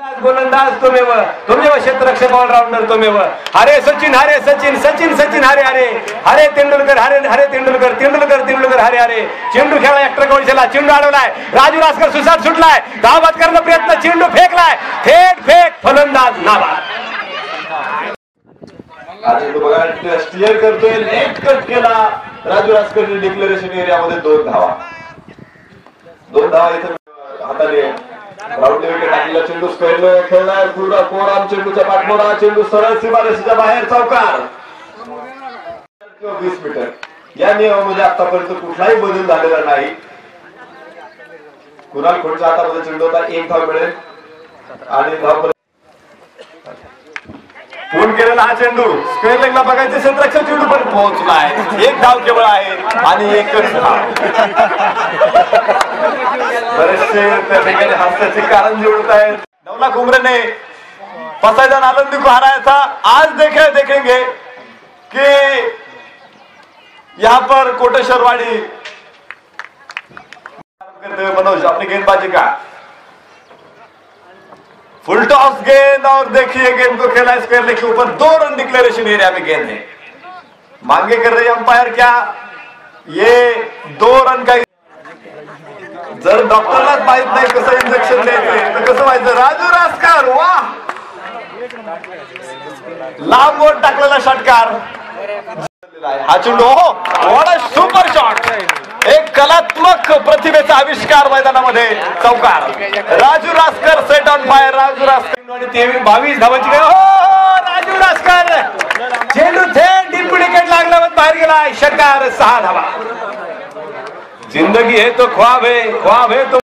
गोलंदाज तुमेव क्षेत्ररक्षक ऑलराउंडर तुमेव हरे सचिन सचिन सचिन हरे हरे हरे तेंडुलकर हरे तेंडुलकर तेंडुलकर हरे हरे चेंडू खेळला एक्स्ट्रा गोलला चेंडू अडवलाय राजू रासकर सुसाट सुटलाय धावत करण्याचा प्रयत्न चेंडू फेकलाय फेक फलंदाज नाबाद चेंडू बघा स्टीअर करतोय नेट कट केला राजू रासकरने डिक्लेरेशन एरियामध्ये 2 धावा इथे हाताने राऊंड विकेट टाकलेला चेंडू स्क्वेअरला खेळलाय पुढे कोराम चेंडूच्या पाठमोरा चेंडू सरळ सीमारेषेच्या बाहेर चौकार 20 मीटर या नियमामध्ये आतापर्यंत कुठलाही बदल झालेला नाही कुणाल खोडच्या हातामध्ये चेंडू होता 1 धाव मिळेल आणि धाव फोन केलेला हा चेंडू स्क्वेअर लेगला बघायचे क्षेत्ररक्षक चेंडू पण पोहोचलाय 1 धाव केवळ आहे आणि 1च धाव बरेचसे त्या ठिकाणी हास्याचे कारण जोडत आहेत 9 लाख उमरेने फसायदान आनंदी को हराया था आज देखेंगे कि यहाँ पर कोटेश्वरवाड़ी करते हुए मनोज अपनी गेंदबाजी का फुल टॉस गेंद और देखिए गेंद को खेला स्क्वायर लेग के ऊपर 2 रन डिक्लेरेशन एरिया में गेंद है मांगे कर रही अंपायर क्या ये 2 रन का जर डॉक्टरलाच माहित नाही कसं इंजेक्शन द्यायचं तर कसं व्हायचं राजू रासकर वाह लांब वर टाकलेला षटकार हा चेंडू व्हाट अ सुपर शॉट एक कलात्मक प्रतिभेचा आविष्कार मैदानामध्ये चौकार Raju Raskar set on fire Raju Raskar आणि 22 धावांची राजू रासकर चेंडू थेट डीप विकेट लागल्यावर बाहेर गेला षटकार 6 धावा जिंदगी है तो ख्वाब है तो